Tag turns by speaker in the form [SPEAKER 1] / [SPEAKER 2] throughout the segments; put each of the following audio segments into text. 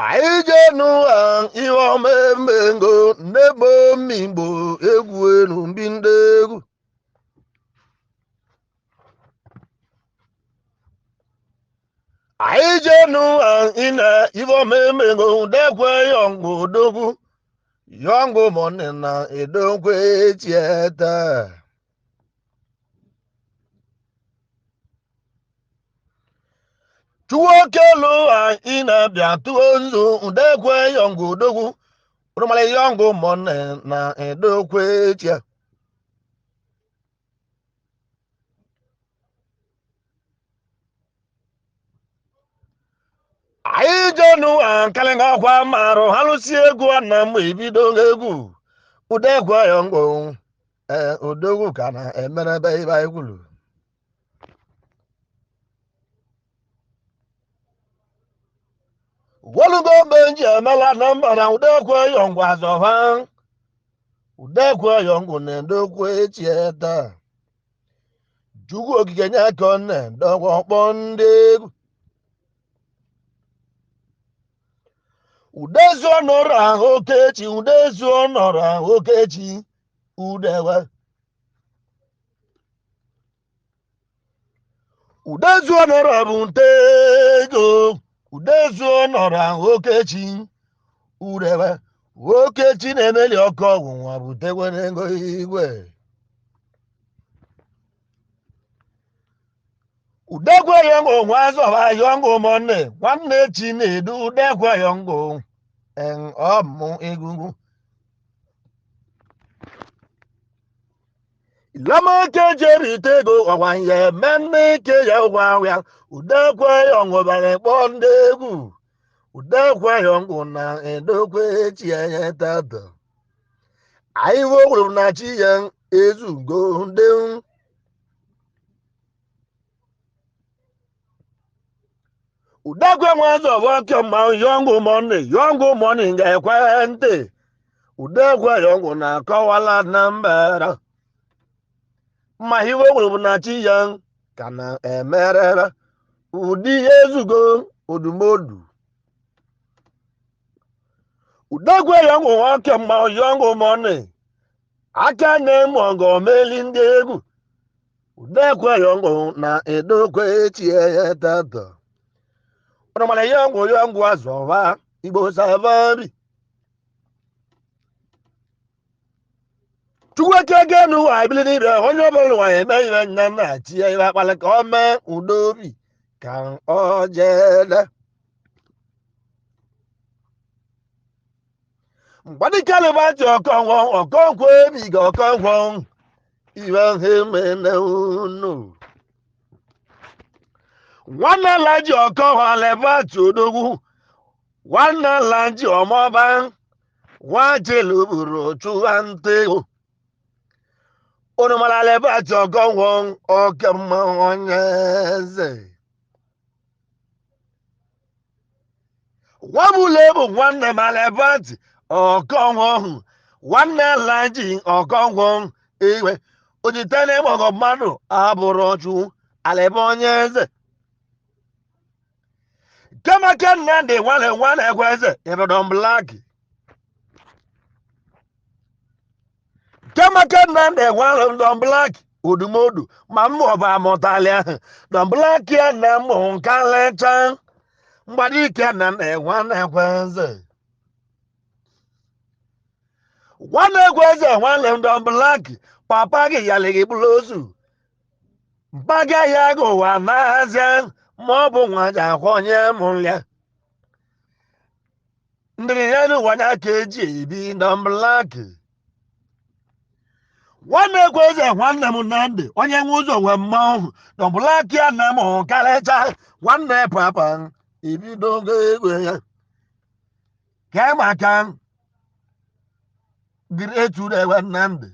[SPEAKER 1] Aijenu iwome mengo nebo mimbo egwu enu mbindegu. Aijenu ina iwome mengo dekwe yongo dogu. Yongo monena edokwe tieta. Tuokelu ina biatu onzu dekwe yongo dogu. Urumale yongo monena edokwe tia. Aijenu kalenga kwa maro Alusi-egwu Anam ebido egwu udekwe yongo odogwu kana emerebe iba egwulu. Wolugo benji emela namba na udekwe yongo azova udekwe yongo ndokwe tieta jugu ogige nyakone ndogwo kpondegu udezuo nọrọ okechi udezuo nọrọ okechi udewe udezuo nọrọ bụ ntego udezuo nọrọ okechi udewe okechi na-emeli ọkụ ọgwụnwa butekwe n'ego igwe udekwe yongo nwazọba yongo mọnne nwanne chi na-edu udekwe yongo ọmụ egungu ilamaike jeritego ọwanye menne ike ya ụgwahịa udekwe yongo bare kpọ ndị egwu udekwe yongo na edokwe chienye tata anyị wowuru na chi ya ezugo ndị udekwe nwazọba kemma yongo money ga-ekwentị udekwe yongo na-akọwala na mbara ma iwe gwuru na chi ya ka na-emerere ụdị ezugo odumodu udekwe yongo kemma yongo money aka na-eme ọgọ meli ndị egwu udekwe yongo na edokwe tie tata ọnụmala yongo azọba igbo savari chukwekegenu ibili n'ibe onye ọbụla nwa eme ihe nna nna tie ihe akpali ka ọ mee udobi ka ọ jede mgbadikalibaji ọkọnkwo ebiga ọkọnkwo iwe hemene unu nwanne laji ọkọnkwo alebati odogwu nwanne laji ọmọba nwajeluburu chụwa ntego onumala alebati ọkọnkwo ọkemma onye eze nwabule bụ nwanne m alebati ọkọnkwo nwanne laji ọkọnkwo iwe ojitene mọgọ mmadụ abụrụ ọchụ alebe onye eze kemaka nnadị nwane ekweze ibedon blaki kemaka nnadị nwane don blaki odumodu ma mmụọba amụtali ahụ don blaki na mmụ nka lecha mgbadike na nwane ekweze nwane ekweze nwane don blaki papa gị yalịghị bụrụ ozu mpaga ya gụwa n'azịa ma ọ bụ nwa ji akwọnye mụlya ndịrị ya n'ụwanya ka eji ebi don blaki nwanne ekweze nwanne m nnamdị onye nwe ụzọ nwe mmanwụ don blaki a na mụ karịcha nwanne papa ebidogo egwe ya ka maka eturewe nnamdị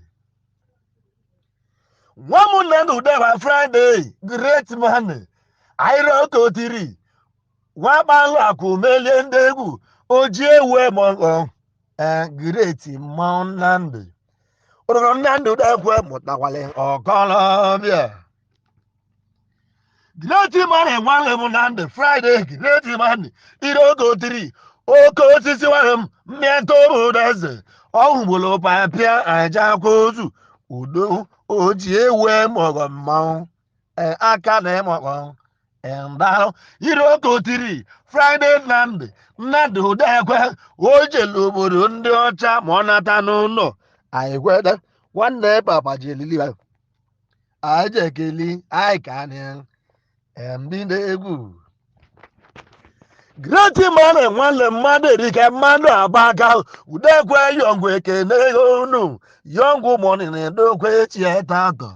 [SPEAKER 1] nwa m nnamdị udewa Friday great man aịrọkotiri nwakpalụ akụ melie ndị egwu oji ewe mọgọ greti mmanwụ nnamdị ụrụrụ nnamdị udekwe mụtakwali ọkọlọbịa greti man nwanne m nnamdị Friday greti man irokotiri oke osisi nwere m mmịata ụdeze ọhụgbolo papịa aja akwaozu udo oji ewe mọgọ mmanwụ aka na ịmọkpọ ndalụ iri oke otiri Fraịde Nnamdị Udekwe o jelu obodo ndị ọcha ma ọ nata n'ụlọ anyị kwede nwanne papa jelili anyị jekeli anyị ka ndị na-egwu Great man nwanne mmadụ erike mmadụ abaka Udekwe yọngụ ekene unu yọngụ mọni na-edokwe chieta atọ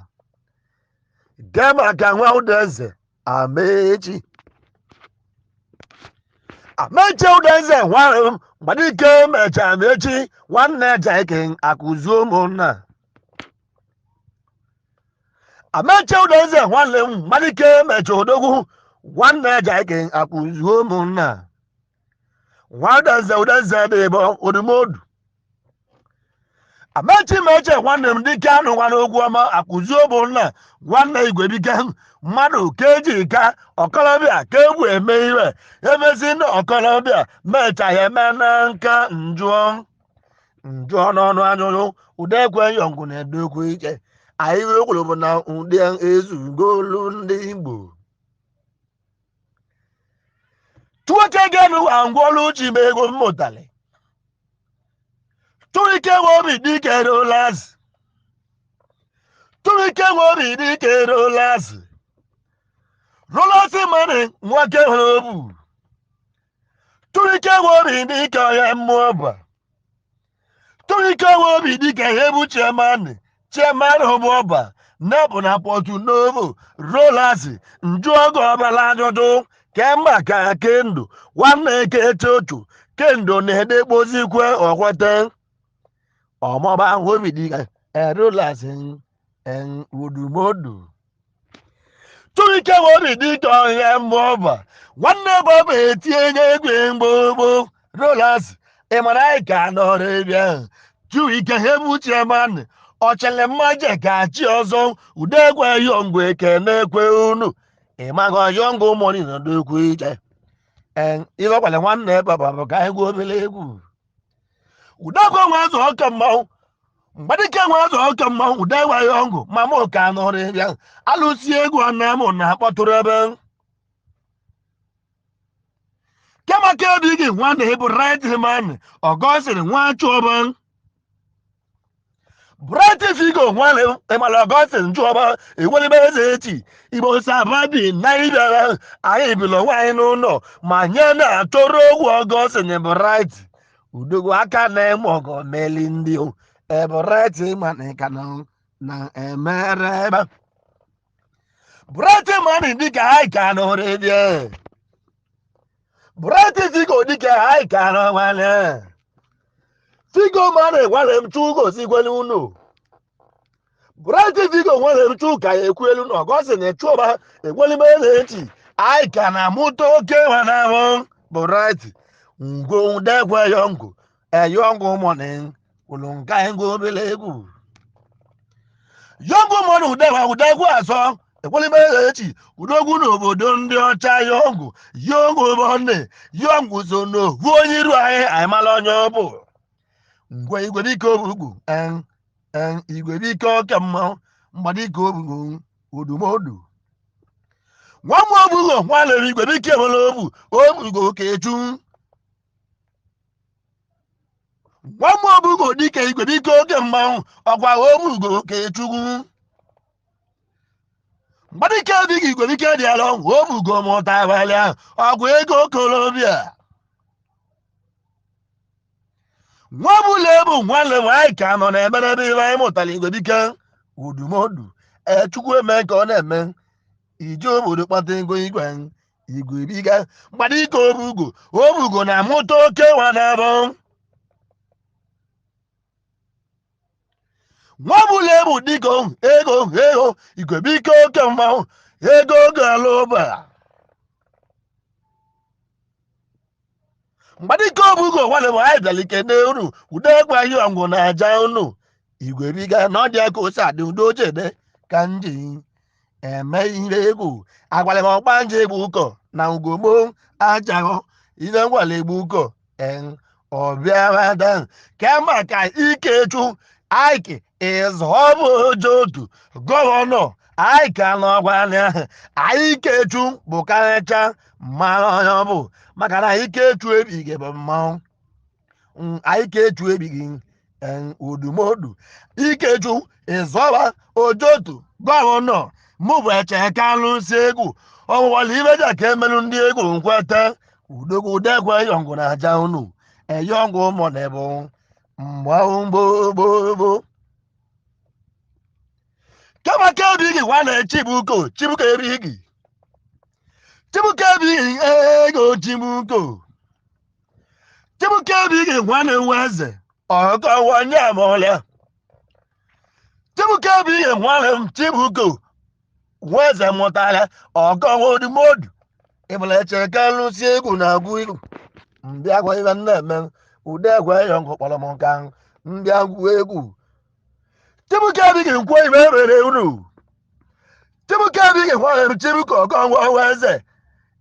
[SPEAKER 1] gemaka nwa udeze Amechi Udeze nwere mgbadike mecha Amechi nwanne jeke akụzuo ụmụnna Amechi Udeze nwanne m mgbadike mecha odogwu nwanne jeke akụzuo ụmụnna nwa udeze dị bụ odumodu Amechi meche nwanne m dike anụ nwa n'ogwu ọma akụzuo ụmụnna nwanne igwebike mmadụ ka eji ka ọkọlọbịa ka egwu eme iwe emezi ndị ọkọlọbịa mecha ya eme na nka njụọ n'ọnụ anyụrụ Udekwe yọngụ na-edokwe ike anyị wekwuru bụ na ụdị ezugolu ndị Igbo tuwoke genu angwọlụ uchi ma ego mmụtali turike nwobi dike rolazị rolasi mani nwoke hụrụ obu turike nwobi dike ọya mmụọ ba turike nwobi dike ihe bụ chiemani hụbụọba nebụ na pọtụ novo rolasi njụoge ọbala ajụjụ kemgbe ka kendo nwanne keche otu kendo na-edekpozikwe ọkwete ọmọba nwobi dike rolasi udumodu turike nwobi dike ọhịa mmụọba nwanne bọba etinye egwe mgbogbo rolas ịmara anyị ka nọrọ ebe ahụ turike ha ebuchie mmanụ ọchele mmaje ka chi ọzọ Udekwe yọngụ ekene kwe unu ịmaghị yọngụ mọni na dokwe ike ịlọkwale nwanne papa bụ ka anyị gwa obere egwu Udekwe nwe azụ ọka mmanwụ mgbadike nwe azụ ọka mmanwụ Udekwe yọngụ ma mụ ka nọrọ ebe ahụ Alusi-egwu Anam na-akpọtụrụ ebe kemaka ebighị nwanne bụ right man ọgọsiri nwa chụọba bright figo nwanne ịmala ọgọsiri nchụọba ewelibe eze echi Igbo sababi na ịbịara anyị bilo nwaanyị n'ụlọ ma nye na-atụrụ ogwu ọgọsiri bụ right udogwu aka na-eme ọgọ meli ndị bright man ka na emere ebe bright man dịka anyị ka nọrọ ebe bright figo dịka anyị ka nọ nwanne figo mane nwere m chụ gosi kwele unu bright figo nwere m chụ ka ya ekwelu na ọgọsi na chụọba ekwelime na-echi anyị ka na-amụta oke nwanabụ bright ngwo Udekwe yọngụ mọni ụlụ nka ngo obele egwu yọngụ mọni Udekwe asọ ekwelime na-echi udogwu n'obodo ndị ọcha yọngụ bọnne yọngụ so n'ovu onye iru anyị mara onye ọ bụ ngwe igwebike obugbu igwebike ọka mmanwụ mgbadike obugbu odumodu nwamụ obugo nwanere igwebike nwere obugo kechu nwamụ obugo dike igwebike oke mmanwụ ọkwa obugo kechukwu mgbadike dịka igwebike dị alọ obugo mụta abalị ahụ ọgwụ ego okolobịa nwa bụla ebu nwanne m anyị ka nọ na-emerebe ihe anyị mụtara igwebike udumodu chukwu eme ka ọ na-eme ije obodo kpata ego igwebiga mgbadike obugo na-amụta oke nwa na-abụ nwa bụla ebu dịka ego igwebike oke mmanwụ ego ga-alụba mgbadike obugo nwanne m anyị bịara ike n'uru Udekwe yọngụ na aja unu igwebiga na ọ dị aka ose adị udo chede ka nji eme ihe egwu agwara m ọgba nje egbu ụkọ na ugogbo ajaghọ ihe ngwala egbu ụkọ en obiaradan kema ka Ikechu Ike is homojotu gọvanọ Ike anọgwanya Ikechu bụ karịcha mmanụ onye ọ bụ maka na Ikechu ebighị bụ mmanwụ Ikechu ebighị odumodu Ikechu ịzọba ojotu gọvanọ mụ bụ Echeka Alụsi-egwu ọwụwala ibeja ka emerụ ndị egwu nkweta Udekwe yọngụ na aja unu eyọngụ ụmụ na ebu mgbogbo kama ka ebighị nwanne Chibuko ebighị ego Chibuko ebighị nwanne Nweze ọgọwanye amọlịa Chibuko ebighị nwanne m Chibuko Nweze mụtara ọgọwa odumodu ịbụla Echeka Alụsi-egwu na-agụ ilu mbịagwa ibe na-eme Udekwe yọngụ kpọrọ m nka mbịagwu egwu Chibuko ebighị nkwo ibe erere unu Chibuko ebighị nwanne m Chibuko ọgọwa Nweze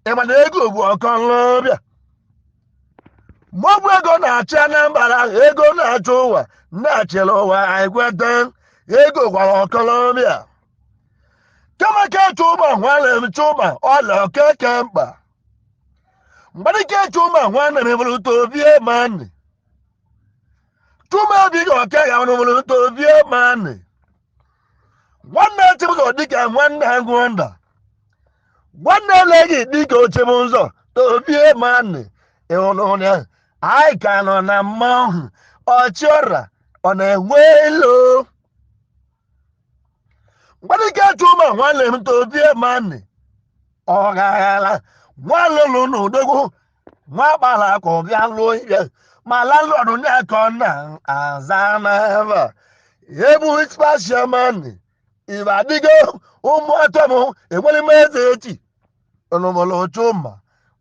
[SPEAKER 1] ịmana ego bụ ọkọlọbịa maọbụ ego na-achị Anambra ego na-achị ụwa na-achịrị ụwa Ikwete ego gwara ọkọlọbịa kama ka Chuma nwanne m Chuma ọla okeke mkpa mgbarike Chuma nwanne m bụrụ tobie manị Chuma ebighị okeke bụrụ tobie manị nwanne Chibuko dịka nwanne Agụnda nwanne eleghị dịka Ochebụzọ tobie manị ịhụnụnya anyị ka nọ na mmanwụ ọchịọra ọ na-enwe elo mgbarike Chuma nwanne m tobie manị ọ gaghara nwa lụlụ na odogwu nwa gbara akụ bịa lụọ ihe ma landlọdụ na-akọ na-aza n'ebe ebu spasiamanị ibe adịgo ụmụ atọ m enwere m eze echi ọnụmọlụ Chuma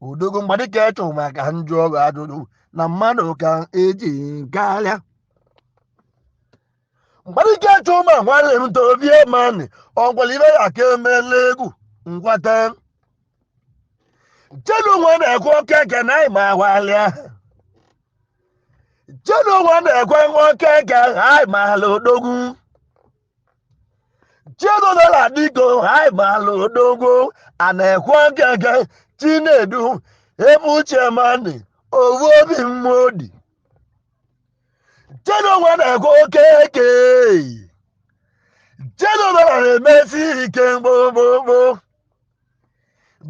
[SPEAKER 1] odogwu mgbarike Chuma ka njụ ọgụ ajụjụ na mmadụ ka eji karịa mgbarike Chuma nwanne m tobie manị ọgwara ibe ya ka emela egwu nkwata Jedu nwa na-ekwe okeke na ịma agwalịa Jedu nwa na-ekwe okeke anyị maala odogwu Jedu dọla dịko anyị maala odogwu a na-ekwe okeke Chinedu ebe uche manị owu obi mmodi Jedu nwa na-ekwe okeke Jedu dọla na-emesi ike mgbogbogbo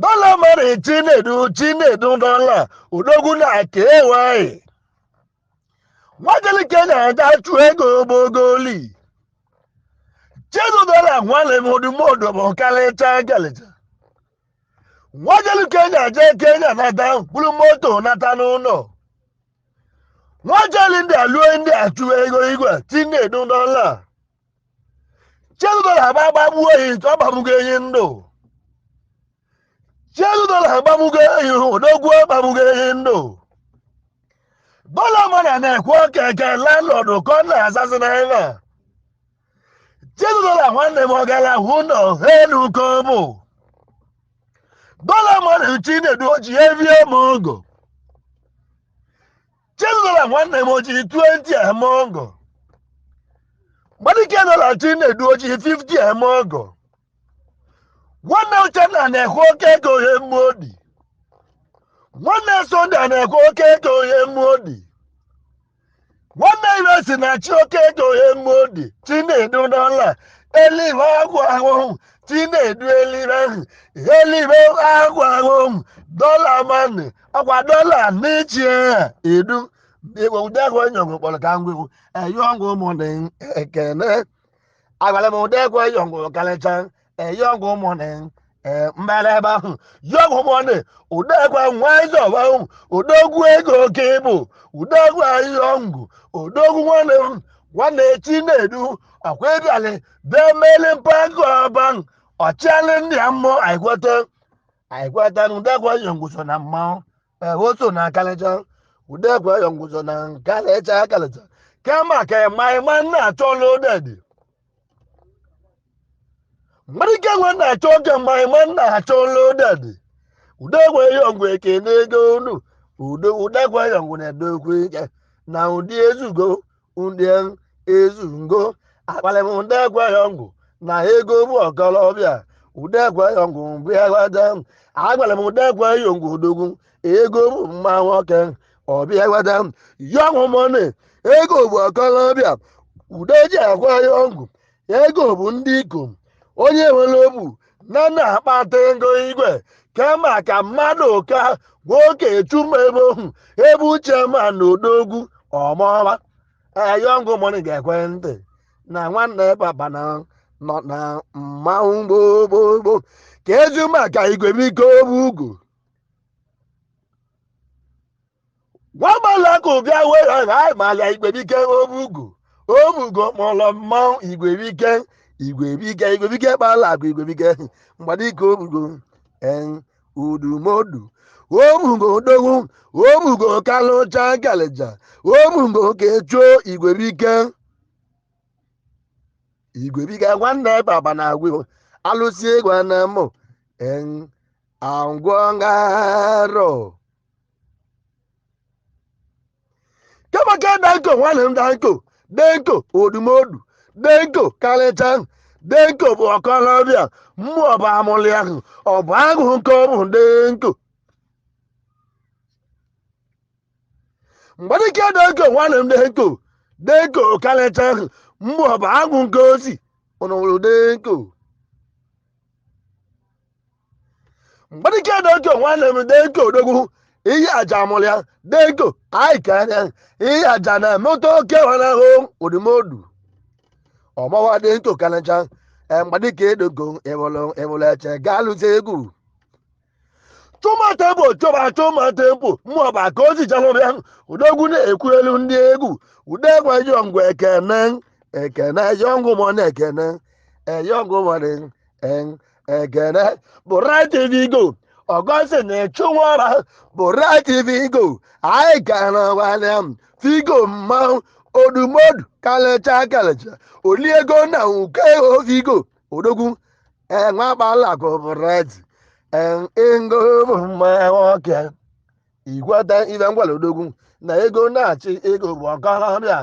[SPEAKER 1] dọla mmadụ Chinedu dọla odogwu na-aka eweghị nwajelike na-aga chụ ego ogbogoli Jedu dọla nwanne m odumodu bụ karịcha nwajelike na-eje Kenya nata buru moto nata n'ụlọ nwajeli ndị alụọ ndị achụ ego igwe Chinedu dọla Jedu dọla agbagbuo ehi ọ gbagbugo ehi ndụ Jedu dọla agbamugo ehi odogwu agbamugo ehi ndụ dọla mana na-ekwe okeke landlọdụ ka ọ na-azazi n'ebe Jedu dọla nwanne m ọgara hụ nọ elu ka ọ bụ dọla mana Chinedu oji evie m ogo Jedu dọla nwanne m oji 20 eme ogo mgbarike dọla Chinedu oji 50 eme ogo nwanne Uchenna na-ekwe okeke onye mmodi nwanne Sonde na-ekwe okeke onye mmodi nwanne Iresi na-achị okeke onye mmodi Chinedu dọla elibe agwụ ahụhụ Chinedu elibe agwụ ahụhụ dọla manị ọkwa dọla n'ichie edu Udekwe yọngụ kpọrọ ka ngwegwu eyọngụ ụmụnne ekene agwara m Udekwe yọngụ karịcha eyọngụ ụmụnne mbara ebe ahụ yọngụ ụmụnne Udekwe nwa ịzọba odogwu ego oke ịbụ udogwu ayọngụ odogwu nwanne Chinedu ọkwa ịbịalị bee meli mpaghara ọba ọchịalị ndị mmụọ Ikwete na Udekwe yọngụ so na mmanwụ oso na karịcha Udekwe yọngụ so na karịcha kema ka ịma na-achọ lodedi mgbarike nwe na-achọ oge ịma na-achọ lodedi Udekwe yọngụ ekene ego unu udekwe yongu na dokwe na ụdị ezugo ndị ezungo akpalị m udekwe yongu na ego bụ ọkọlọbịa udekwe yongu bịa gwada agwara m udekwe yongu odogwu ego bụ mma nwoke ọbịa gwada yọngụ mọni ego bụ ọkọlọbịa udeji akwa yongu ego bụ ndị ikom onye nwere obu na na-akpata ego igwe kama ka mmadụ ka nwoke chumebe ohu ebe uche ma na odogwu ọmọma yọngụ mọni ga-ekwe ntị na nwanne papa nọ na mmanwụ gbogbogbò ka ezu maka igwe biko obu ugwu nwamalakụ bịa were anyị mala igwebike obugo mụlọ mmanwụ igwebike kpala akụ igwebike mgbadike obugo udumodu obugo odogwu obugo kalụcha galija obugo kechuo igwebike nwanne baba na agwụ alụsị egwu anam angwọngaro kemaka danko nwanne m denko odumodu denko kalịcha denko bụ ọkọlọbịa mmụọ bụ amụlị ahụ ọ bụ agụ nke ọ bụ denko mgbadike denko nwanne m denko kalịcha ahụ mmụọ bụ agụ nke osi ụnụrụ denko mgbadike denko nwanne m denko odogwu ihe aja amụlịa denko anyị ka anya ihe aja na moto oke wanahụ odumodu ọmawa denko kalịcha mgbadike edogo ewolo eche ga-alụzi egwu tụmatempo tụmatempo mmụọba ka o zichalụbịa udogwu na-ekwu elu ndị egwu udekwe yọngụ ekene yọngụ mọna ekene bụ right vigo ọgọsị na-echu nwara bụ right vigo anyị ka nọwanya figo mmanwụ odumodu kalịcha oliego na uke figo odogwu nwakpalakụ bụ right ego bụ mma nwoke igweta ibe ngwala odogwu na ego na-achị ego bụ ọkọlọbịa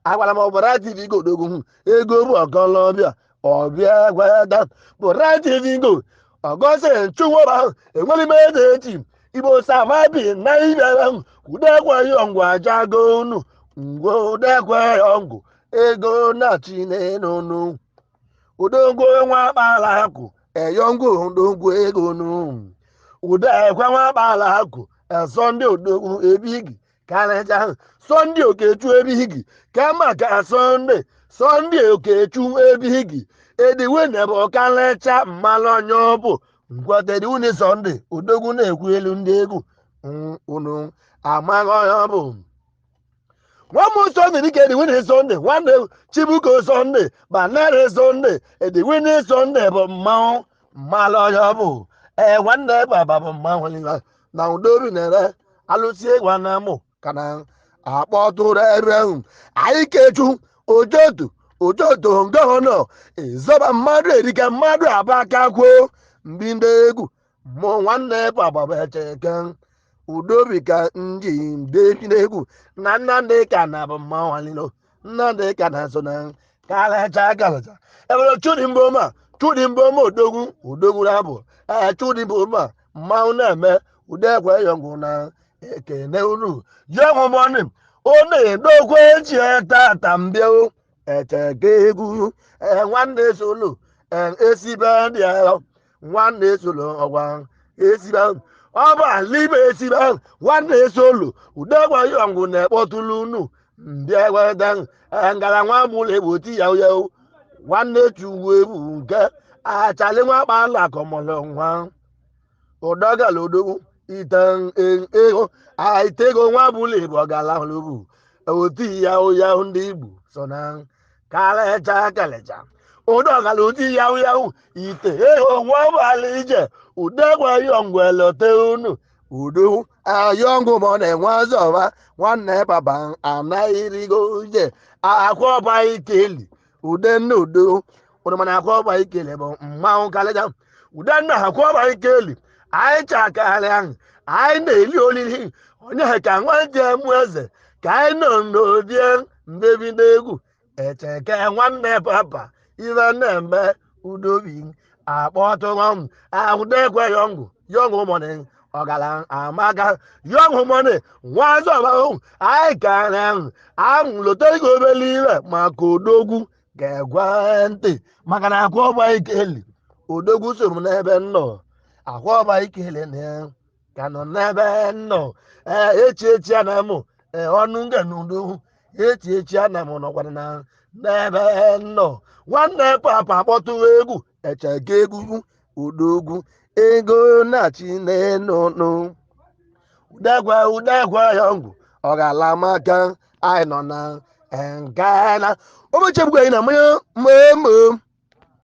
[SPEAKER 1] agwara m ọbụ right vigo odogwu ego bụ ọkọlọbịa ọbịa gwada bụ right vigo ọgọsị nchụnwaba enwere ime ede echi igbo samabi na ibe udekwe yọngụ ajago unu ngwo udekwe yọngụ ego na-achị n'enunu udogwu nwa kpala akụ eyọngụ udogwu ego nu udekwe nwa kpala akụ sọnde odogwu ebigi kalịcha sọnde okechu ebigi kama ka sọnde okechu ebigi ediwene bụ kalịcha mmalụ onye ọbụ ngwata ediwune sọnde odogwu na-ekwu elu ndị egwu unu amaghị onye ọbụ nwamu sọnde dịka ediwene sọnde nwanne chibuko sọnde banare sọnde ediwene sọnde bụ mmalụ onye ọbụ nwanne baba bụ mmanwụ na udobi na-ere alụsị egwu anamụ ka na akpọtụrụ ebe ahụ anyị kechu ojoto nke ọnọ ịzọba mmadụ erika mmadụ abakakwuo mbi ndị egwu mụ nwanne baba echeke udobi ka nji ndebinegwu na nnamdị ka na bụ mmanwalilo nnamdị ka na so na kalịcha ebere chudimboma odogwu na bụ chudimboma mmanwụ na-eme udekwe yọngụ na ekene unu yọngụ mọni ọ na-edokwe echi tata mbịa echeke egwu nwanne solo esibe ndị ahụ nwanne solo ọgwa esibe ọ bụ alibe esibe nwanne solo udekwe yọngụ na-ekpọtụlụ unu mbịa gwada ngara nwa bụla egboti ya nwanne chugwu ebu nke achali nwa kpala akọmọlọ nwa ụdọgala odogwu itego nwa bụla igbo ọgala hụlụbu oti ya ụyahụ ndị igbo so na kalịcha ụdọgala oti yahụ ite nwa bụala ije udekwe yọngụ elote unu udo ayọngụ ma ọ na-enwe ọzọba nwanne baba anaghịrigo ije akwọba ikeli udenna udo ụdụmana akwọba ikeli bụ mmanwụ kalịcha udenna akwọba ikeli anyị chakarị ahụ anyị na-eli olili onye ka nwanne mụ eze ka anyị nọ n'odie mbebi n'egwu echeke nwanne papa ibe na-eme udobi akpọtụrụ Udekwe yọngụ mọni ọgara amaga yọngụ mọni nwazọbahụ anyị kara ahụ lota ego obele ire maka odogwu ga-egwe ntị maka na akwa ọgba ikeli odogwu so m n'ebe nnọ akwa ọgba ikeli na ya ka nọ n'ebe nnọ echi anam ọnụ nga n'udo echi anam nọkwara na n'ebe nnọ nwanne papa kpọtụrụ egwu echeke egwu odogwu ego na-achị n'enu Udekwe yọngụ ọ ga-ala maka anyị nọ na nkana ụbọchị ebugo anyị na mmanya mmemme